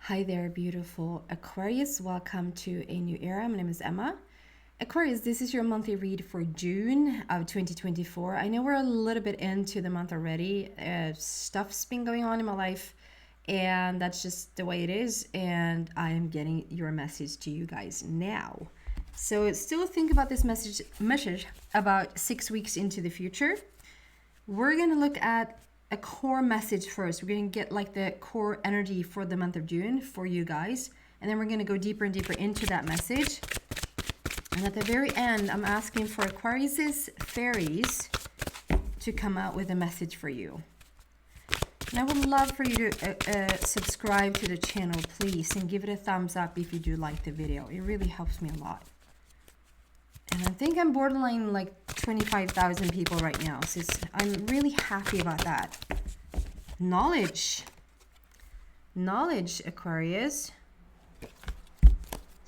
Hi there, beautiful Aquarius. Welcome to a new era. My name is Emma. Aquarius, this is your monthly read for June of 2024. I know we're a little bit into the month already. Stuff's been going on in my life, and that's just the way it is. And I am getting your message to you guys now. So still think about this message about 6 weeks into the future. We're going to look at a core message first. We're going to get like the core energy for the month of June for you guys. And then we're going to go deeper and deeper into that message. And at the very end, I'm asking for Aquarius's fairies to come out with a message for you. And I would love for you to subscribe to the channel, please, and give it a thumbs up if you do like the video. It really helps me a lot. And I think I'm borderline like 25,000 people right now. So I'm really happy about that. Knowledge, Aquarius. So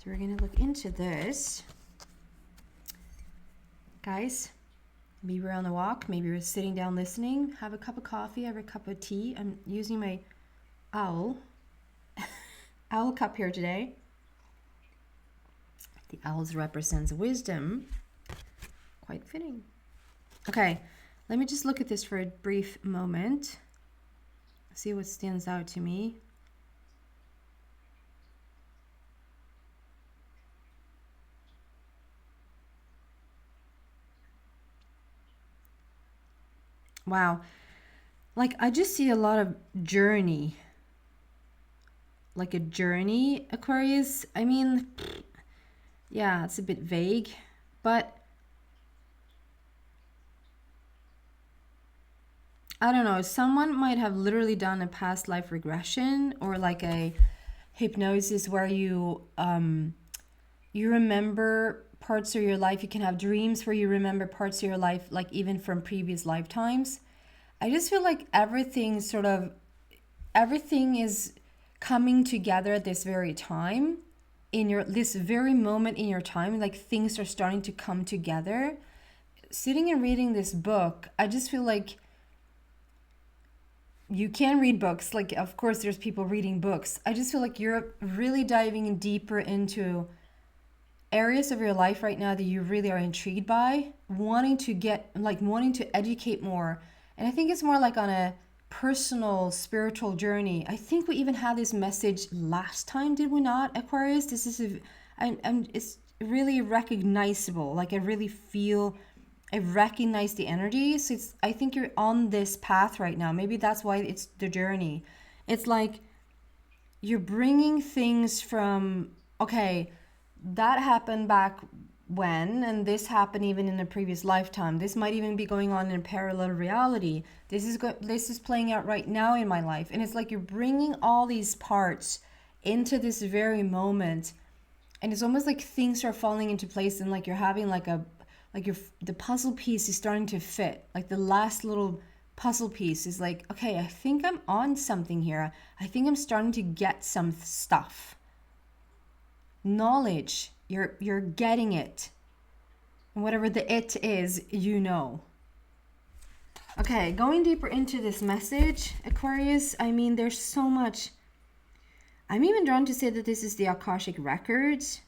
we're going to look into this. Guys, maybe we're on a walk. Maybe we're sitting down listening. Have a cup of coffee. Have a cup of tea. I'm using my owl cup here today. The owls represents wisdom. Quite fitting. Okay, let me just look at this for a brief moment. See what stands out to me. Wow. Like, I just see a lot of journey. Like a journey, Aquarius. I mean, yeah, it's a bit vague, but I don't know. Someone might have literally done a past life regression or like a hypnosis where you remember parts of your life. You can have dreams where you remember parts of your life, like even from previous lifetimes. I just feel like everything is coming together at this very time. In this very moment in your time, like things are starting to come together. Sitting and reading this book, I just feel like you can read books. Like, of course, there's people reading books. I just feel like you're really diving deeper into areas of your life right now that you really are intrigued by, wanting to educate more. And I think it's more like on a personal spiritual journey. I think we even had this message last time, did we not, Aquarius? This is it's really recognizable. Like I recognize the energy. So I think you're on this path right now. Maybe that's why it's the journey. It's like you're bringing things from, okay, that happened back when, and this happened even in a previous lifetime. This might even be going on in a parallel reality. This is playing out right now in my life, and it's like you're bringing all these parts into this very moment, and it's almost like things are falling into place, and like you're having the puzzle piece is starting to fit. Like the last little puzzle piece is like, okay, I think I'm on something here. I think I'm starting to get some stuff. Knowledge, you're getting it. And whatever the it is, you know. Okay, going deeper into this message, Aquarius, I mean, there's so much. I'm even drawn to say that this is the Akashic Records.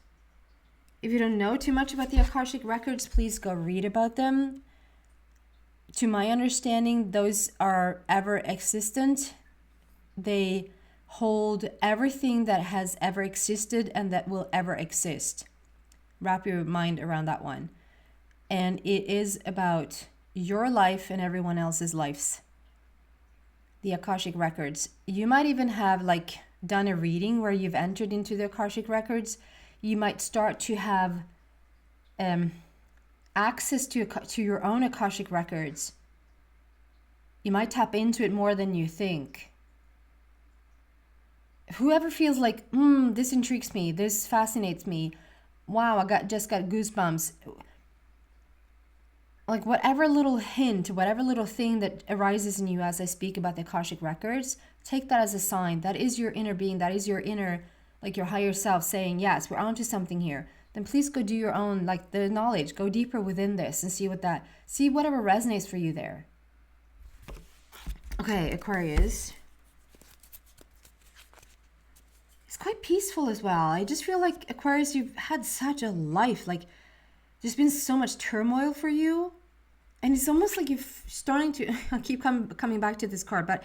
If you don't know too much about the Akashic Records, please go read about them. To my understanding, those are ever existent. They hold everything that has ever existed and that will ever exist. Wrap your mind around that one. And it is about your life and everyone else's lives. The Akashic Records. You might even have like done a reading where you've entered into the Akashic Records. You might start to have access to your own Akashic Records. You might tap into it more than you think. Whoever feels like, this intrigues me, this fascinates me, wow, I just got goosebumps. Like whatever little hint, whatever little thing that arises in you as I speak about the Akashic Records, take that as a sign. That is your inner being. That is your inner, like your higher self saying, yes, we're onto something here. Then please go do your own, like the knowledge. Go deeper within this and see whatever resonates for you there. Okay, Aquarius. quite peaceful as well. I just feel like Aquarius, you've had such a life. Like there's been so much turmoil for you. And it's almost like you're starting to, I keep coming back to this card, but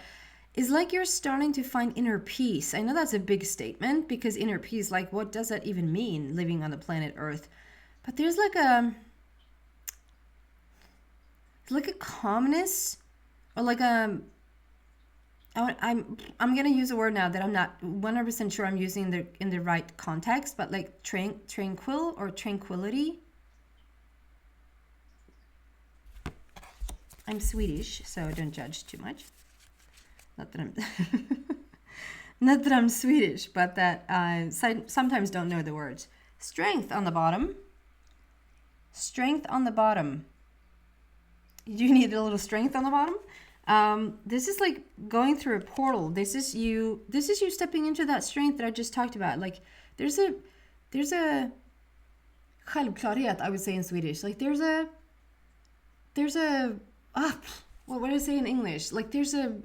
it's like you're starting to find inner peace. I know that's a big statement because inner peace, like what does that even mean living on the planet Earth? But there's like a calmness or like I'm gonna use a word now that I'm not 100% sure I'm using in the right context, but like tranquil or tranquility. I'm Swedish, so don't judge too much. Not that I'm not that I'm Swedish, but that I sometimes don't know the words. Strength on the bottom. Strength on the bottom. You need a little strength on the bottom. This is like going through a portal. This is you stepping into that strength that I just talked about. Like there's a självklarhet, I would say in Swedish. Like there's a what do I say in English? Like there's a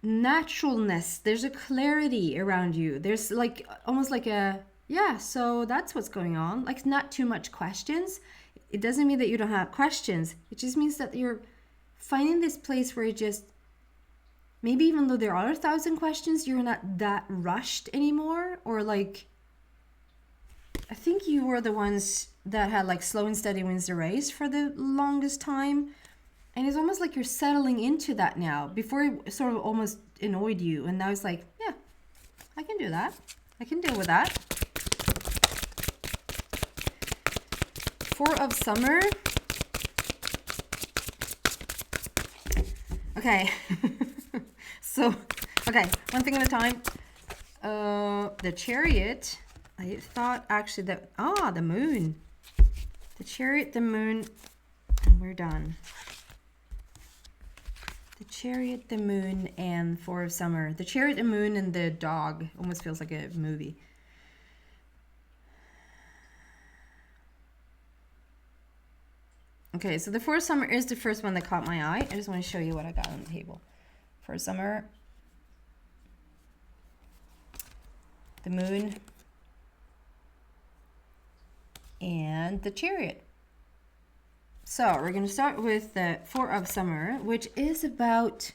naturalness, there's a clarity around you. There's like almost like so that's what's going on. Like not too much questions. It doesn't mean that you don't have questions. It just means that you're finding this place where you just, maybe even though there are 1,000 questions, you're not that rushed anymore. Or like, I think you were the ones that had like slow and steady wins the race for the longest time. And it's almost like you're settling into that now. Before it sort of almost annoyed you. And now it's like, yeah, I can do that. I can deal with that. Four of Summer. Okay. Okay, one thing at a time. The Chariot. I thought actually that, the Moon. The Chariot, the Moon, and we're done. The Chariot, the Moon, and Four of Summer. The Chariot, the Moon, and the dog. Almost feels like a movie. Okay, so the Four of Summer is the first one that caught my eye. I just want to show you what I got on the table. Four of Summer. The Moon. And the Chariot. So we're going to start with the Four of Summer, which is about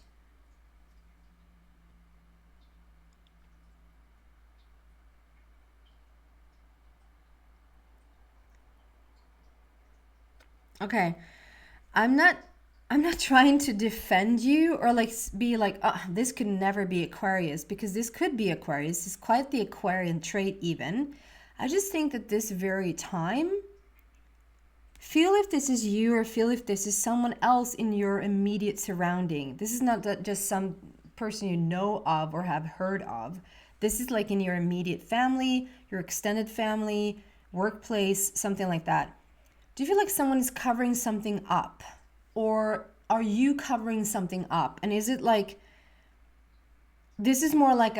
okay. I'm not trying to defend you or like be like, oh, this could never be Aquarius, because this could be Aquarius. It's quite the Aquarian trait even. I just think that this very time, feel if this is you or feel if this is someone else in your immediate surrounding. This is not just some person you know of or have heard of. This is like in your immediate family, your extended family, workplace, something like that. Do you feel like someone is covering something up? Or are you covering something up? And is it like, this is more like,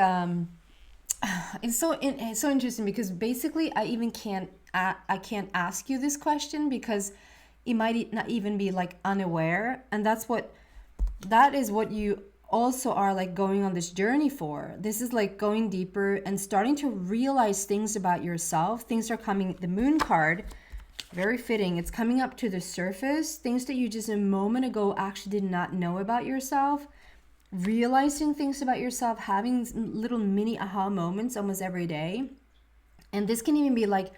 it's so interesting because basically I can't ask you this question because it might not even be like unaware. And that is what you also are like going on this journey for. This is like going deeper and starting to realize things about yourself. Things are coming, the Moon card, very fitting. It's coming up to the surface. Things that you just a moment ago actually did not know about yourself. Realizing things about yourself, having little mini aha moments almost every day. And this can even be like,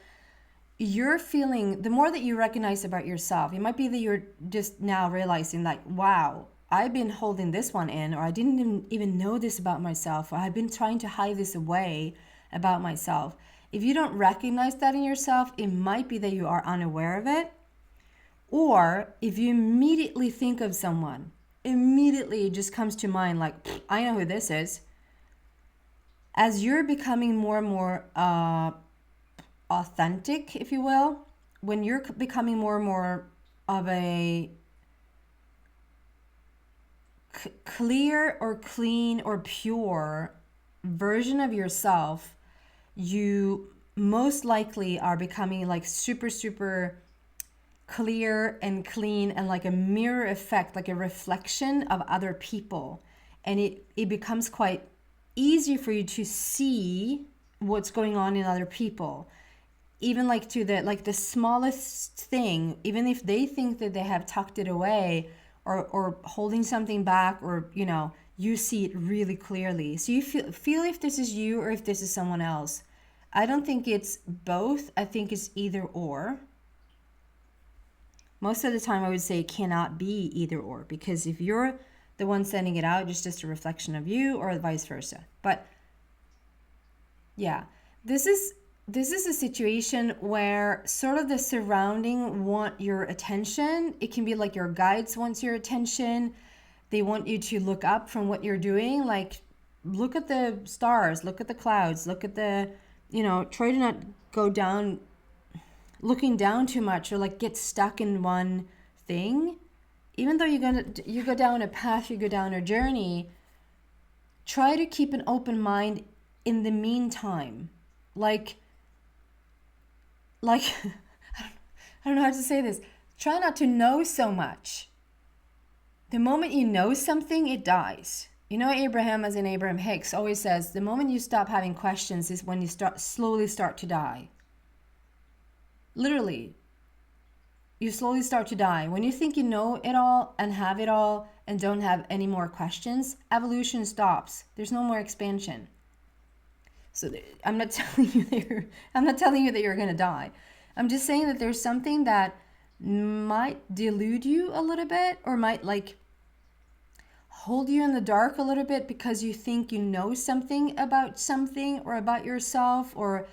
you're feeling, the more that you recognize about yourself, it might be that you're just now realizing like, wow, I've been holding this one in, or I didn't even know this about myself, or I've been trying to hide this away about myself. If you don't recognize that in yourself, it might be that you are unaware of it. Or if you immediately think of someone, immediately it just comes to mind like, I know who this is. As you're becoming more and more authentic, if you will, when you're becoming more and more of a clear or clean or pure version of yourself, you most likely are becoming like super, super clear and clean and like a mirror effect, like a reflection of other people. And it becomes quite easy for you to see what's going on in other people, even like to the smallest thing, even if they think that they have tucked it away or holding something back, or you see it really clearly. So you feel if this is you or if this is someone else. I don't think it's both. I think it's either or. Most of the time I would say it cannot be either or, because if you're the one sending it out, it's just a reflection of you, or vice versa. But yeah, this is a situation where sort of the surrounding want your attention. It can be like your guides want your attention. They want you to look up from what you're doing. Like, look at the stars, look at the clouds, look at the, try to not go down, looking down too much, or like get stuck in one thing. Even though you go down a path, you go down a journey, try to keep an open mind in the meantime. Like I don't know how to say this. Try not to know so much. The moment you know something, it dies. Abraham, as in Abraham Hicks, always says, the moment you stop having questions is when you slowly start to die. Literally, you slowly start to die. When you think you know it all and have it all and don't have any more questions, evolution stops. There's no more expansion. So I'm not telling you that you're going to die. I'm just saying that there's something that might delude you a little bit, or might like hold you in the dark a little bit, because you think you know something or about yourself. Or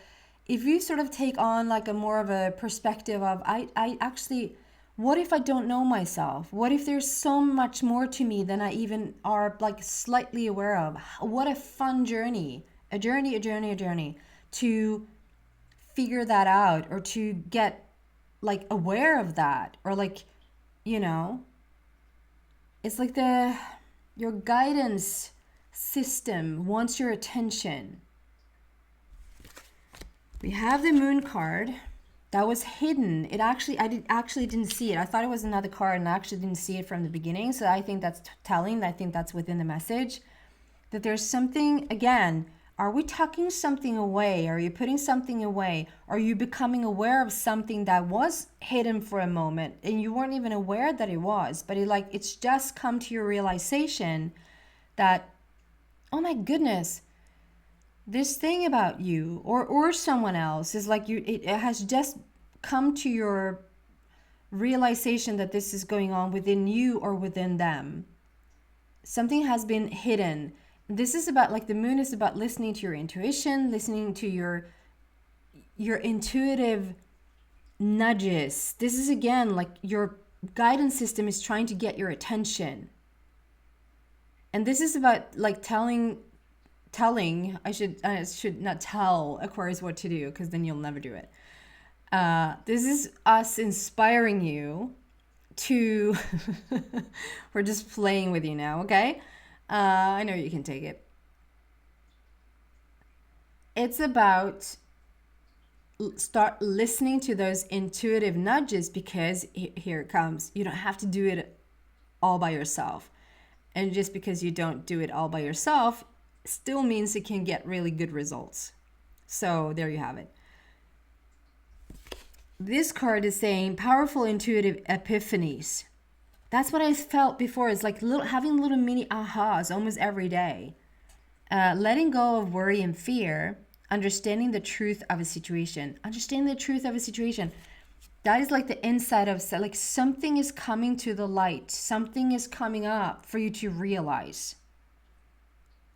if you sort of take on like a more of a perspective of, I actually, what if I don't know myself? What if there's so much more to me than I even are like slightly aware of? What a fun journey. A journey to figure that out, or to get like aware of that, or like, it's like your guidance system wants your attention. We have the moon card that was hidden. I didn't see it. I thought it was another card, and I actually didn't see it from the beginning. So I think that's telling. I think that's within the message, that there's something, again, are we tucking something away? Are you putting something away? Are you becoming aware of something that was hidden for a moment and you weren't even aware that it was, but it's just come to your realization that, oh my goodness, this thing about you or someone else is like it has just come to your realization that this is going on within you or within them. Something has been hidden. This is about, like, the moon is about listening to your intuition, listening to your intuitive nudges. This is, again, like your guidance system is trying to get your attention. And this is about like telling I should not tell Aquarius what to do, because then you'll never do it. This is us inspiring you to we're just playing with you now, okay? I know you can take it. It's about start listening to those intuitive nudges, because here it comes. You don't have to do it all by yourself. And just because you don't do it all by yourself still means you can get really good results. So there you have it. This card is saying powerful intuitive epiphanies. That's what I felt before. It's like having little mini ahas almost every day. Letting go of worry and fear, understanding the truth of a situation. Understanding the truth of a situation. That is like the inside of, like, something is coming to the light. Something is coming up for you to realize.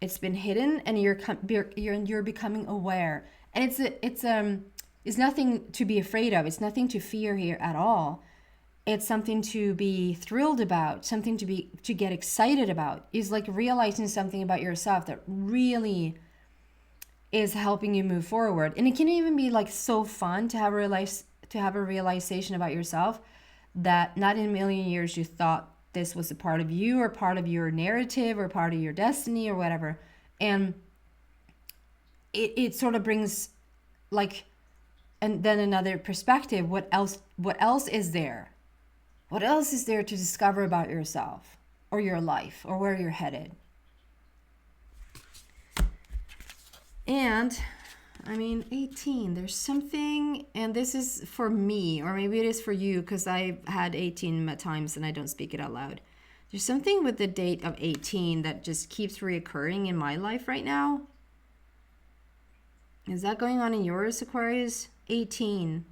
It's been hidden, and you're becoming aware. And it's nothing to be afraid of. It's nothing to fear here at all. It's something to be thrilled about, something to get excited about. Is like realizing something about yourself that really is helping you move forward. And it can even be like so fun to have a realization about yourself that not in a million years you thought this was a part of you, or part of your narrative, or part of your destiny, or whatever. And it sort of brings like, and then another perspective. What else is there? What else is there to discover about yourself or your life or where you're headed? And I mean, 18, there's something, and this is for me, or maybe it is for you, because I've had 18 at times and I don't speak it out loud. There's something with the date of 18 that just keeps reoccurring in my life right now. Is that going on in yours, Aquarius? 18.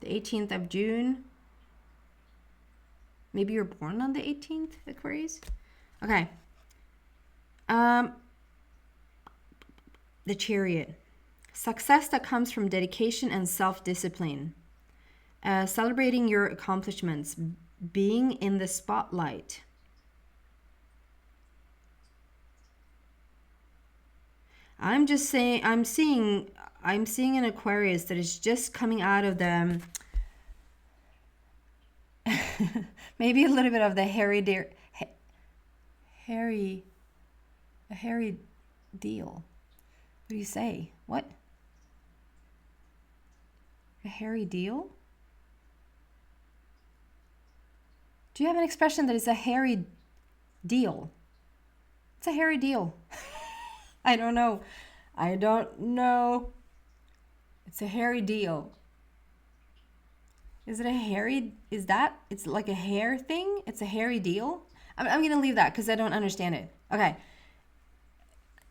The 18th of June. Maybe you're born on the 18th, Aquarius? Okay. The Chariot. Success that comes from dedication and self-discipline. Celebrating your accomplishments. Being in the spotlight. I'm just saying, I'm seeing an Aquarius that is just coming out of the maybe a little bit of the hairy deal. What do you say? What? A hairy deal? Do you have an expression that is a hairy deal? It's a hairy deal. I don't know. It's a hairy deal. Is it a hairy? Is that? It's like a hair thing? It's a hairy deal? I'm going to leave that because I don't understand it. Okay.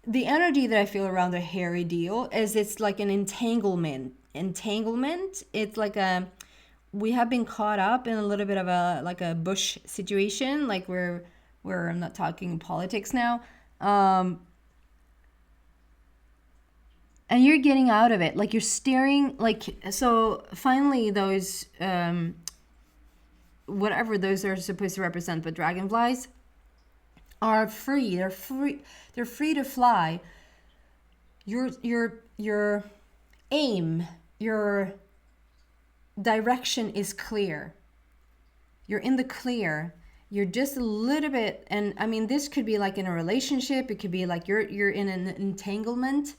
The energy that I feel around the hairy deal is it's like an entanglement. It's like we have been caught up in a little bit of a Bush situation, like where I'm not talking politics now. And you're getting out of it, like you're steering, like, so finally those whatever those are supposed to represent, but dragonflies are free. They're free to fly. Your aim, your direction is clear. You're in the clear. You're just a little bit, and I mean, this could be like in a relationship. It could be like you're in an entanglement.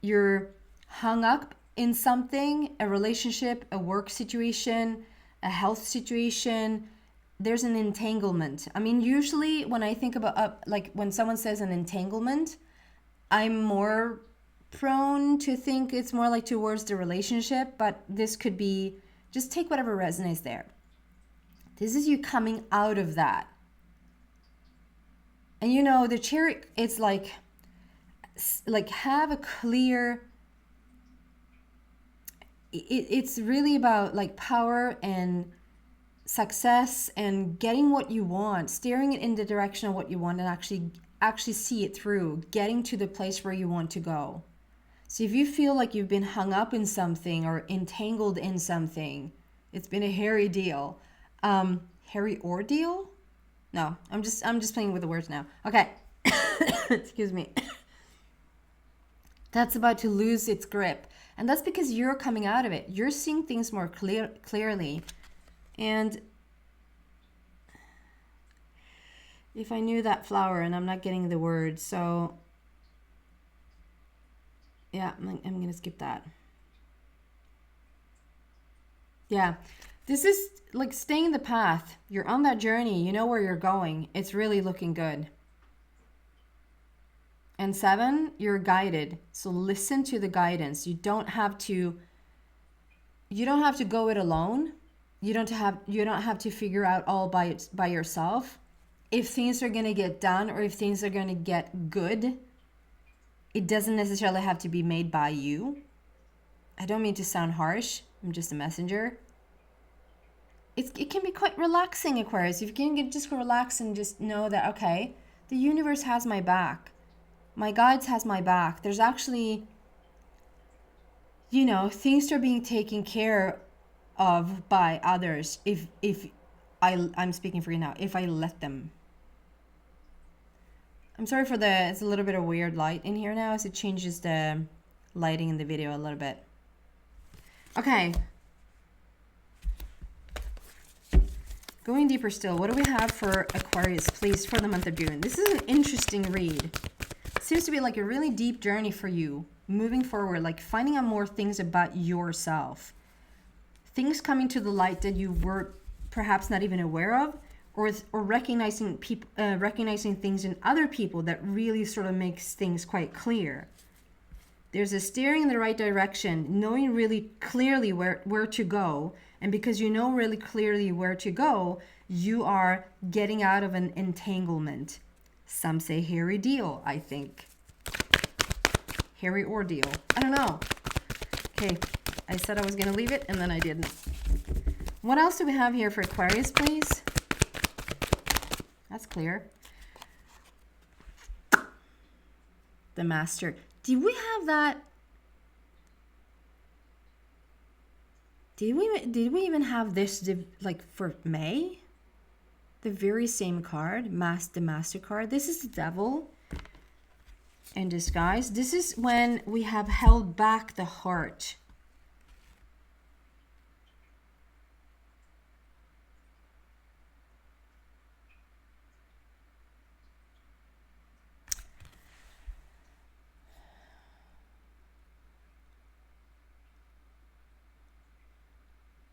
You're hung up in something, a relationship, a work situation, a health situation. There's an entanglement. I mean, usually when I think about, like when someone says an entanglement, I'm more prone to think it's more like towards the relationship, but this could be, just take whatever resonates there. This is you coming out of that. And you know, the Chariot, it's like have a clear, it's really about like power and success and getting what you want, steering it in the direction of what you want, and actually see it through, getting to the place where you want to go. So if you feel like you've been hung up in something or entangled in something, it's been a hairy deal. Hairy ordeal? No, I'm just playing with the words now. Okay. Excuse me. That's about to lose its grip. And that's because you're coming out of it. You're seeing things more clearly. And if I knew that flower, and I'm not getting the word, so yeah, I'm going to skip that. Yeah, this is like staying the path. You're on that journey. You know where you're going. It's really looking good. And 7, you're guided. So listen to the guidance. You don't have to go it alone. You don't have to figure out all by yourself. If things are going to get done or if things are going to get good, it doesn't necessarily have to be made by you. I don't mean to sound harsh. I'm just a messenger. It can be quite relaxing, Aquarius. If you can just relax and just know that, okay, the universe has my back. My guides has my back. There's actually, you know, things are being taken care of by others if I'm speaking for you now, if I let them. I'm sorry for it's a little bit of weird light in here now as it changes the lighting in the video a little bit. Okay. Going deeper still, what do we have for Aquarius, please, for the month of June? This is an interesting read. It seems to be like a really deep journey for you, moving forward, like finding out more things about yourself. Things coming to the light that you were perhaps not even aware of, or recognizing things in other people that really sort of makes things quite clear. There's a steering in the right direction, knowing really clearly where to go. And because you know really clearly where to go, you are getting out of an entanglement. Some say hairy deal, I think. Hairy ordeal. I don't know. Okay, I said I was going to leave it, and then I didn't. What else do we have here for Aquarius, please? That's clear. The Master. Did we have that? Did we even have this like for May? The very same card, the Master card. This is the Devil in disguise. This is when we have held back the heart.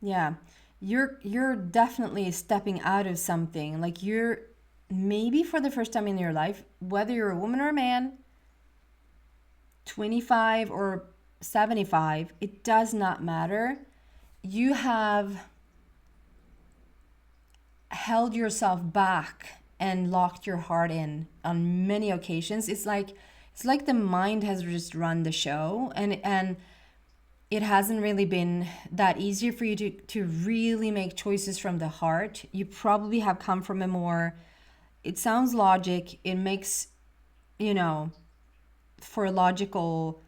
Yeah, you're definitely stepping out of something. Like you're maybe for the first time in your life, whether you're a woman or a man, 25 or 75, it does not matter. You have held yourself back and locked your heart in on many occasions. It's like the mind has just run the show, and it hasn't really been that easy for you to really make choices from the heart. You probably have come from a more, it sounds logic, it makes, for a logical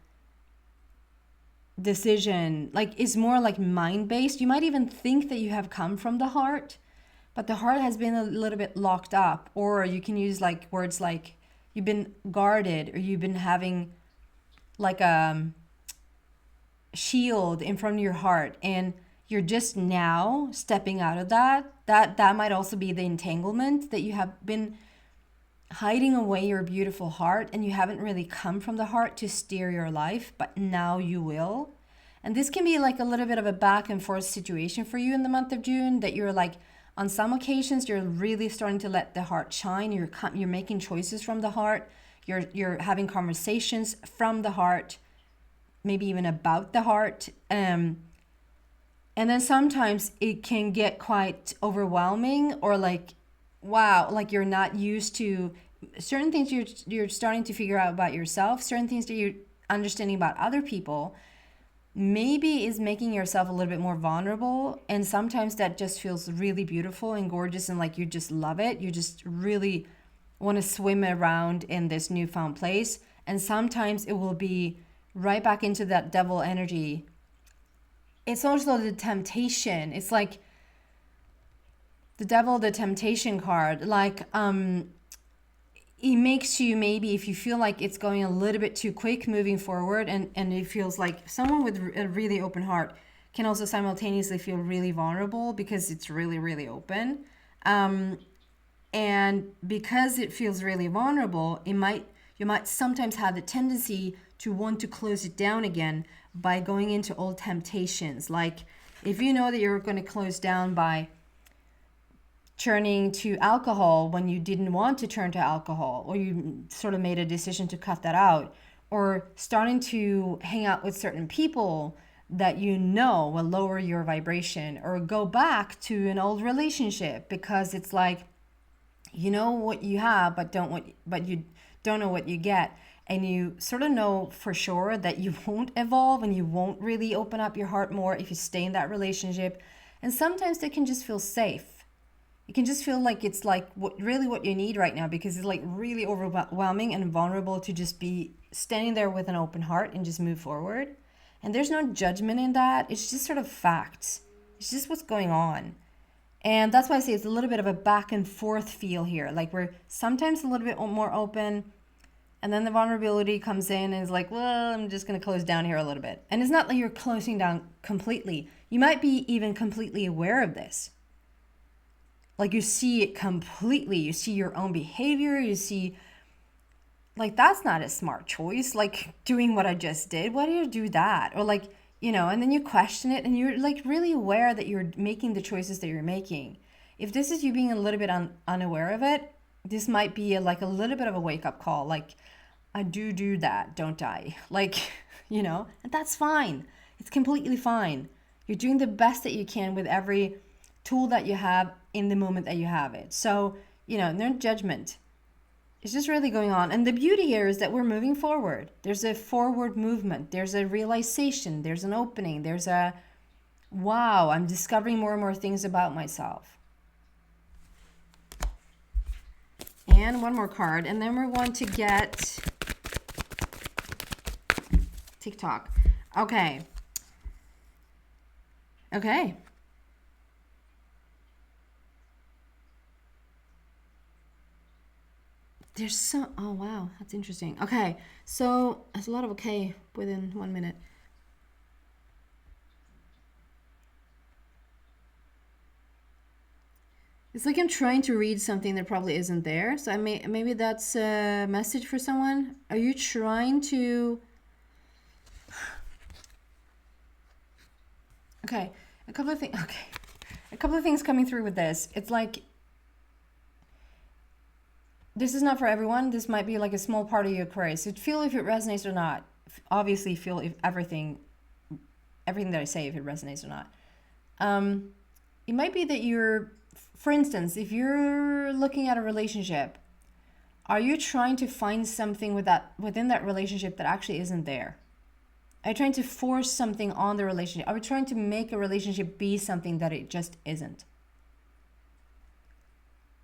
decision, like it's more like mind based. You might even think that you have come from the heart, but the heart has been a little bit locked up. Or you can use like words like you've been guarded, or you've been having like a shield in front of your heart, and you're just now stepping out of that might also be the entanglement, that you have been hiding away your beautiful heart, and you haven't really come from the heart to steer your life, but now you will. And this can be like a little bit of a back and forth situation for you in the month of June, that you're like, on some occasions you're really starting to let the heart shine. You're making choices from the heart. You're having conversations from the heart, maybe even about the heart. And then sometimes it can get quite overwhelming, or like, wow, like you're not used to certain things. You're starting to figure out about yourself, certain things that you're understanding about other people, maybe is making yourself a little bit more vulnerable. And sometimes that just feels really beautiful and gorgeous, and like you just love it. You just really want to swim around in this newfound place. And sometimes it will be right back into that devil energy. It's also the temptation. It's like the devil, the temptation card. Like it makes you, maybe if you feel like it's going a little bit too quick moving forward, and it feels like someone with a really open heart can also simultaneously feel really vulnerable because it's really, really open. And because it feels really vulnerable, you might sometimes have the tendency to want to close it down again by going into old temptations. Like if you know that you're going to close down by turning to alcohol when you didn't want to turn to alcohol, or you sort of made a decision to cut that out, or starting to hang out with certain people that you know will lower your vibration, or go back to an old relationship because it's like, you know what you have, but you don't know what you get. And you sort of know for sure that you won't evolve and you won't really open up your heart more if you stay in that relationship. And sometimes they can just feel safe. It can just feel like it's like what you need right now, because it's like really overwhelming and vulnerable to just be standing there with an open heart and just move forward. And there's no judgment in that. It's just sort of facts. It's just what's going on. And that's why I say it's a little bit of a back and forth feel here. Like we're sometimes a little bit more open, and then the vulnerability comes in and is like, well, I'm just going to close down here a little bit. And it's not like you're closing down completely. You might be even completely aware of this. Like you see it completely. You see your own behavior. You see, like, that's not a smart choice. Like doing what I just did. Why do you do that? Or like, and then you question it, and you're like really aware that you're making the choices that you're making. If this is you being a little bit unaware of it, this might be like a little bit of a wake up call. Like, I do that, don't I? Like, and that's fine. It's completely fine. You're doing the best that you can with every tool that you have in the moment that you have it. So, no judgment. It's just really going on. And the beauty here is that we're moving forward. There's a forward movement. There's a realization. There's an opening. There's a, wow, I'm discovering more and more things about myself. And one more card. And then we're going to get TikTok. Okay. There's some, oh wow, that's interesting. Okay, so there's a lot of okay within 1 minute. It's like I'm trying to read something that probably isn't there. So maybe that's a message for someone. Are you trying to... Okay, a couple of things coming through with this. It's like, this is not for everyone. This might be like a small part of your Aquarius. So feel if it resonates or not. Obviously feel if everything that I say, if it resonates or not. It might be that you're, for instance, if you're looking at a relationship, are you trying to find something within that relationship that actually isn't there? Are you trying to force something on the relationship? Are we trying to make a relationship be something that it just isn't?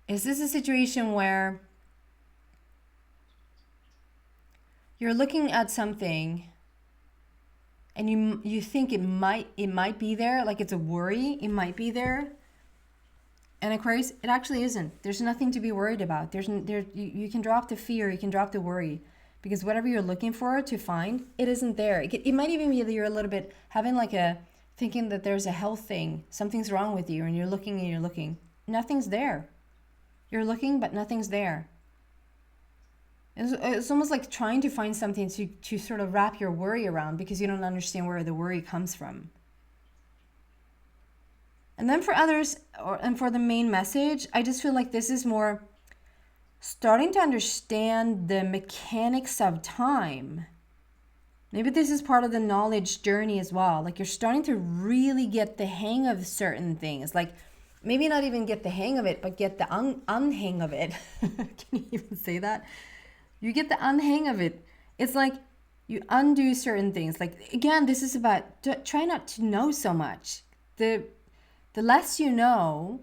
Is this a situation where you're looking at something and you think it might be there, like it's a worry, it might be there. And Aquarius, it actually isn't. There's nothing to be worried about. You can drop the fear, you can drop the worry, because whatever you're looking for to find, it isn't there. It might even be that you're a little bit having thinking that there's a health thing, something's wrong with you, and you're looking. Nothing's there. You're looking, but nothing's there. It's almost like trying to find something to sort of wrap your worry around, because you don't understand where the worry comes from. And then for others, and for the main message, I just feel like this is more starting to understand the mechanics of time. Maybe this is part of the knowledge journey as well. Like you're starting to really get the hang of certain things. Like maybe not even get the hang of it, but get the unhang of it. Can you even say that? You get the unhang of it. It's like you undo certain things. Like, again, this is about try not to know so much. The less you know,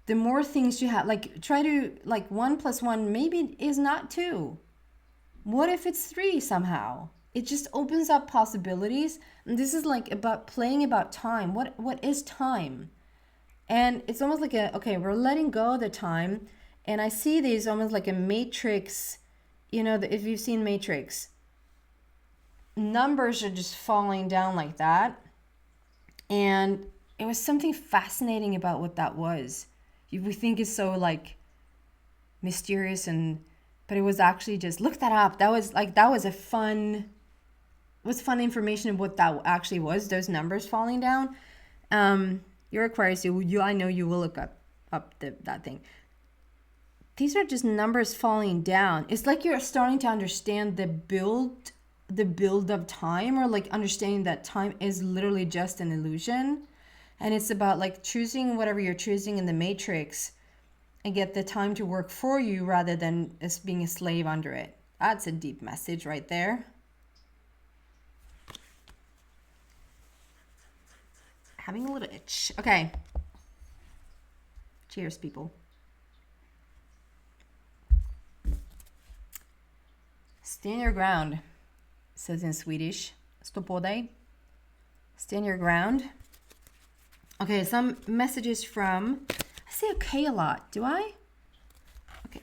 the more things you have. Like, try to, 1 + 1 maybe is not 2. What if it's 3 somehow? It just opens up possibilities. And this is like about playing about time. What is time? And it's almost like we're letting go of the time. And I see these almost like a matrix, if you've seen Matrix, numbers are just falling down like that. And it was something fascinating about what that was. We think it's so mysterious, but it was actually just, look that up. That was fun information of what that actually was, those numbers falling down. You're Aquarius, I know you will look up that thing. These are just numbers falling down. It's like you're starting to understand the build of time, or understanding that time is literally just an illusion. And it's about choosing whatever you're choosing in the matrix and get the time to work for you rather than as being a slave under it. That's a deep message right there. Having a little itch. Okay. Cheers, people. Stand your ground, says in Swedish. Stå på dig. Stand your ground. Okay, some messages from... I say okay a lot. Do I? Okay.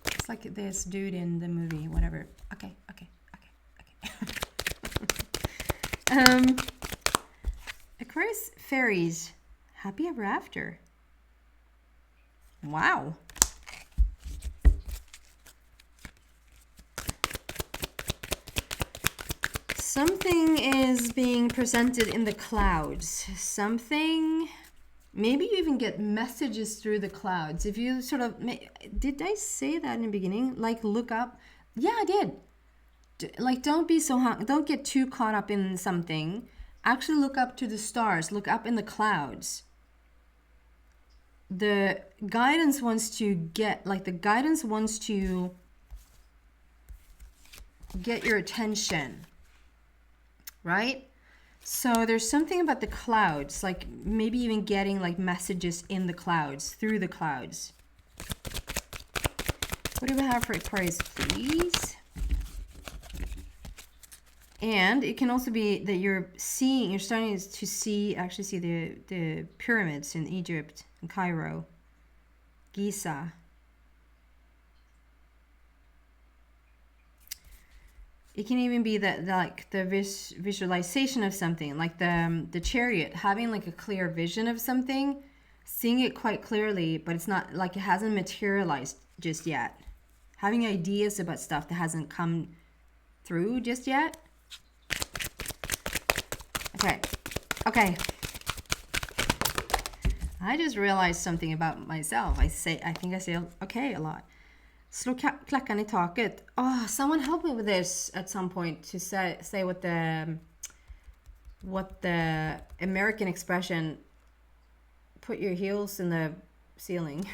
It's like this dude in the movie, whatever. Okay. Aquarius fairies. Happy ever after. Wow. Something is being presented in the clouds. Something Maybe you even get messages through the clouds. If you sort of, did I say that in the beginning? Like look up. Yeah, I did. Like don't be so don't get too caught up in something. Actually look up to the stars. Look up in the clouds. The guidance wants to get your attention, right? So there's something about the clouds, like maybe even getting like messages in the clouds, through the clouds. What do we have for Aquarius, please? And it can also be that you're starting to see the pyramids in Egypt, in Cairo, Giza. It can even be that like the visualization of something, like the chariot, having like a clear vision of something, seeing it quite clearly, but it's not like it hasn't materialized just yet. Having ideas about stuff that hasn't come through just yet. Okay. I just realized something about myself. I think I say okay a lot. Slå klackan i taket. Oh, someone help me with this at some point to say what the American expression, put your heels in the ceiling.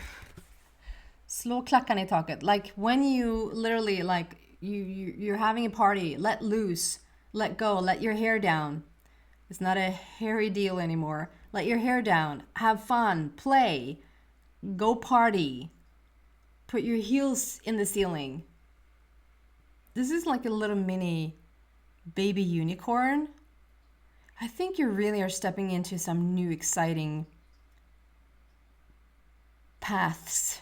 Slå klackan i taket. Like when you literally like you're having a party, let loose, let go, let your hair down. It's not a hairy deal anymore. Let your hair down, have fun, play, go party. Put your heels in the ceiling. This is like a little mini baby unicorn. I think you really are stepping into some new exciting paths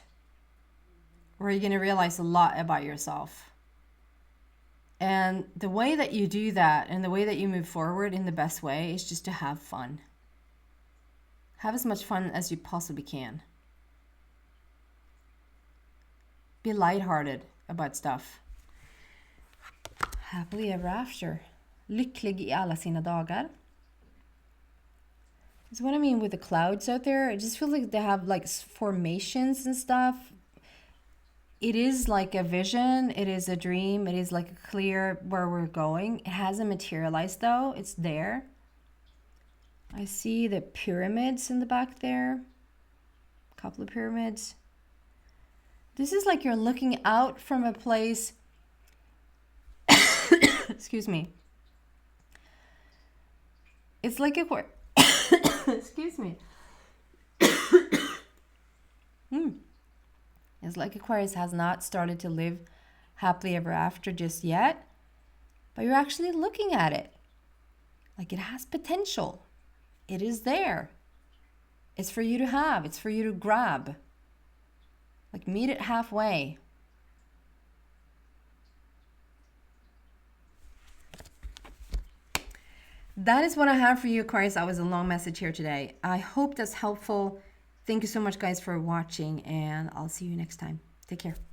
where you're going to realize a lot about yourself. And the way that you do that and the way that you move forward in the best way is just to have fun. Have as much fun as you possibly can. Be lighthearted about stuff. Happily ever after. Lycklig i alla sina dagar. That's what I mean with the clouds out there. I just feel like they have like formations and stuff. It is like a vision. It is a dream. It is like a clear where we're going. It hasn't materialized though. It's there. I see the pyramids in the back there. A couple of pyramids. This is like you're looking out from a place. Excuse me. It's like a excuse me. It's like Aquarius has not started to live happily ever after just yet, but you're actually looking at it. Like it has potential. It is there. It's for you to have. It's for you to grab. Like meet it halfway. That is what I have for you, Aquarius. That was a long message here today. I hope that's helpful. Thank you so much, guys, for watching, and I'll see you next time. Take care.